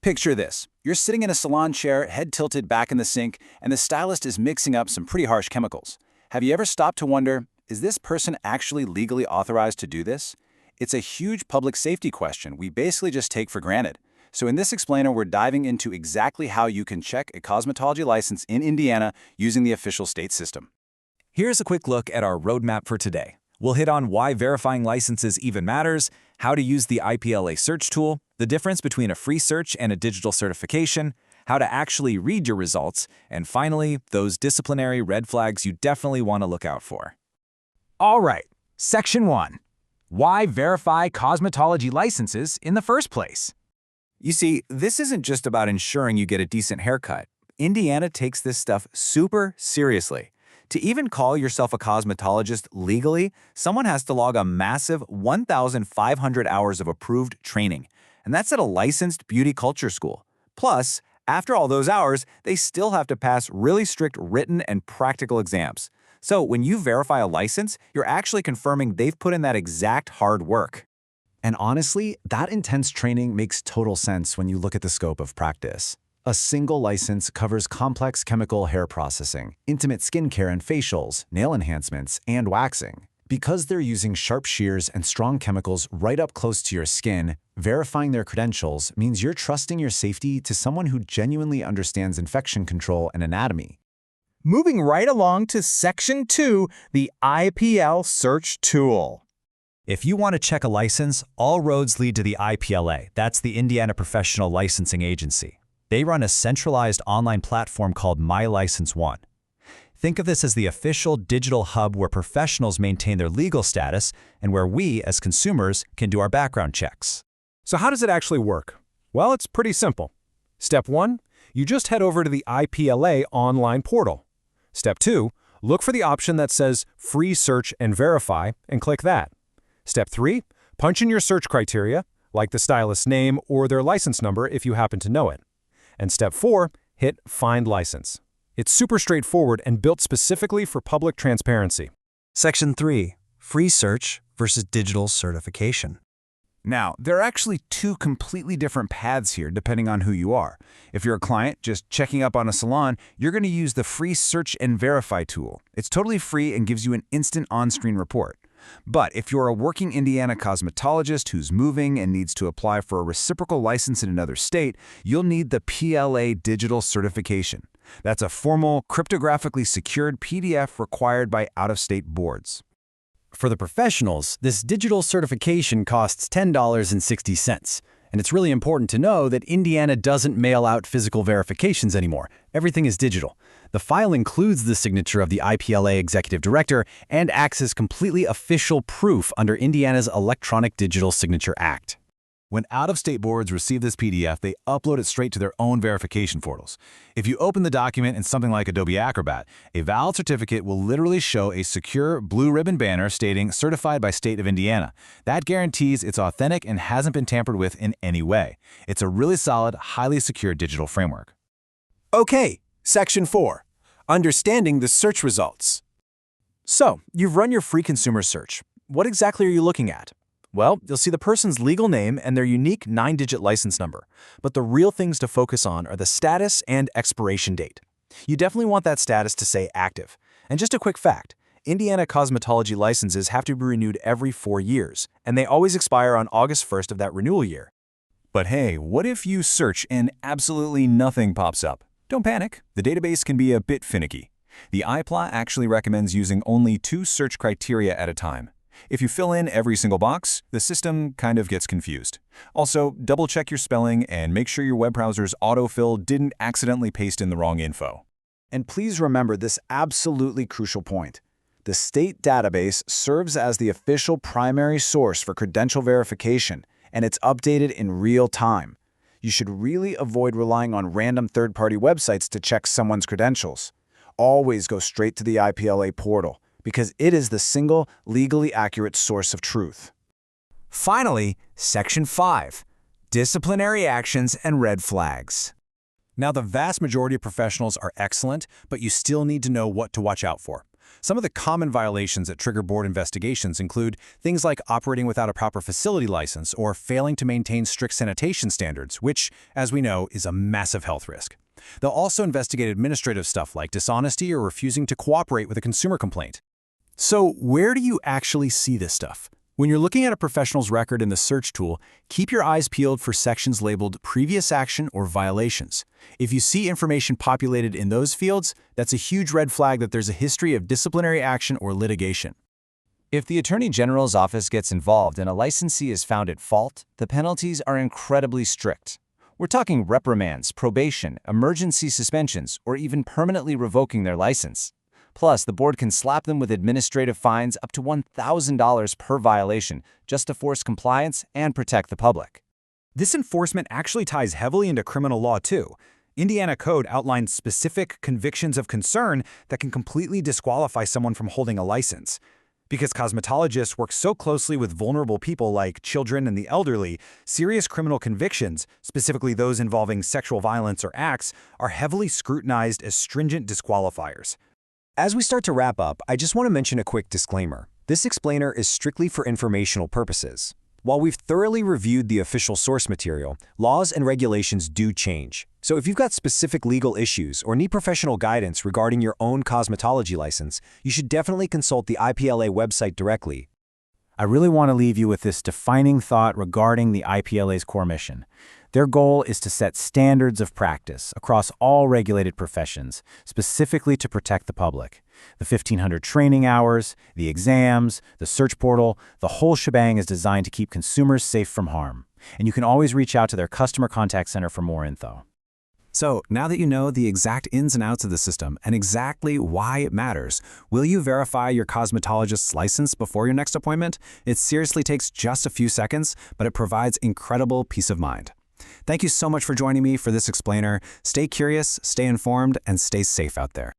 Picture this. You're sitting in a salon chair, head tilted back in the sink, and the stylist is mixing up some pretty harsh chemicals. Have you ever stopped to wonder, is this person actually legally authorized to do this? It's a huge public safety question we basically just take for granted. So in this explainer, we're diving into exactly how you can check a cosmetology license in Indiana using the official state system. Here's a quick look at our roadmap for today. We'll hit on why verifying licenses even matters, how to use the IPLA search tool, the difference between a free search and a digital certification, how to actually read your results, and finally, those disciplinary red flags you definitely want to look out for. All right, Section 1. Why verify cosmetology licenses in the first place? You see, this isn't just about ensuring you get a decent haircut. Indiana takes this stuff super seriously. To even call yourself a cosmetologist legally, someone has to log a massive 1,500 hours of approved training. And that's at a licensed beauty culture school. Plus, after all those hours, they still have to pass really strict written and practical exams. So when you verify a license, you're actually confirming they've put in that exact hard work. And honestly, that intense training makes total sense when you look at the scope of practice. A single license covers complex chemical hair processing, intimate skincare and facials, nail enhancements, and waxing. Because they're using sharp shears and strong chemicals right up close to your skin, verifying their credentials means you're trusting your safety to someone who genuinely understands infection control and anatomy. Moving right along to Section 2, the IPL search tool. If you want to check a license, all roads lead to the IPLA. That's the Indiana Professional Licensing Agency. They run a centralized online platform called My License One. Think of this as the official digital hub where professionals maintain their legal status and where we, as consumers, can do our background checks. So how does it actually work? Well, it's pretty simple. Step 1, you just head over to the IPLA online portal. Step 2, look for the option that says Free Search and Verify and click that. Step 3, punch in your search criteria, like the stylist's name or their license number if you happen to know it. And Step 4, hit Find License. It's super straightforward and built specifically for public transparency. Section 3, Free Search versus Digital Certification. Now, there are actually two completely different paths here depending on who you are. If you're a client just checking up on a salon, you're going to use the free Search and Verify tool. It's totally free and gives you an instant on-screen report. But if you're a working Indiana cosmetologist who's moving and needs to apply for a reciprocal license in another state, you'll need the PLA digital certification. That's a formal, cryptographically secured PDF required by out-of-state boards. For the professionals, this digital certification costs $10.60. And it's really important to know that Indiana doesn't mail out physical verifications anymore. Everything is digital. The file includes the signature of the IPLA executive director and acts as completely official proof under Indiana's Electronic Digital Signature Act. When out-of-state boards receive this PDF, they upload it straight to their own verification portals. If you open the document in something like Adobe Acrobat, a valid certificate will literally show a secure blue ribbon banner stating Certified by State of Indiana. That guarantees it's authentic and hasn't been tampered with in any way. It's a really solid, highly secure digital framework. Okay, Section 4, Understanding the search results. So, you've run your free consumer search. What exactly are you looking at? Well, you'll see the person's legal name and their unique 9-digit license number. But the real things to focus on are the status and expiration date. You definitely want that status to say active. And just a quick fact, Indiana cosmetology licenses have to be renewed every 4 years, and they always expire on August 1st of that renewal year. But hey, what if you search and absolutely nothing pops up? Don't panic. The database can be a bit finicky. The IPLA actually recommends using only 2 search criteria at a time. If you fill in every single box, the system kind of gets confused. Also, double-check your spelling and make sure your web browser's autofill didn't accidentally paste in the wrong info. And please remember this absolutely crucial point. The state database serves as the official primary source for credential verification, and it's updated in real time. You should really avoid relying on random third-party websites to check someone's credentials. Always go straight to the IPLA portal, because it is the single, legally accurate source of truth. Finally, Section 5, Disciplinary Actions and Red Flags. Now, the vast majority of professionals are excellent, but you still need to know what to watch out for. Some of the common violations that trigger board investigations include things like operating without a proper facility license or failing to maintain strict sanitation standards, which, as we know, is a massive health risk. They'll also investigate administrative stuff like dishonesty or refusing to cooperate with a consumer complaint. So, where do you actually see this stuff? When you're looking at a professional's record in the search tool, keep your eyes peeled for sections labeled Previous Action or Violations. If you see information populated in those fields, that's a huge red flag that there's a history of disciplinary action or litigation. If the Attorney General's office gets involved and a licensee is found at fault, the penalties are incredibly strict. We're talking reprimands, probation, emergency suspensions, or even permanently revoking their license. Plus, the board can slap them with administrative fines up to $1,000 per violation just to force compliance and protect the public. This enforcement actually ties heavily into criminal law, too. Indiana Code outlines specific convictions of concern that can completely disqualify someone from holding a license. Because cosmetologists work so closely with vulnerable people like children and the elderly, serious criminal convictions, specifically those involving sexual violence or acts, are heavily scrutinized as stringent disqualifiers. As we start to wrap up, I just want to mention a quick disclaimer. This explainer is strictly for informational purposes. While we've thoroughly reviewed the official source material, laws and regulations do change. So if you've got specific legal issues or need professional guidance regarding your own cosmetology license, you should definitely consult the IPLA website directly. I really want to leave you with this defining thought regarding the IPLA's core mission. Their goal is to set standards of practice across all regulated professions, specifically to protect the public. The 1,500 training hours, the exams, the search portal, the whole shebang is designed to keep consumers safe from harm. And you can always reach out to their customer contact center for more info. So, now that you know the exact ins and outs of the system and exactly why it matters, will you verify your cosmetologist's license before your next appointment? It seriously takes just a few seconds, but it provides incredible peace of mind. Thank you so much for joining me for this explainer. Stay curious, stay informed, and stay safe out there.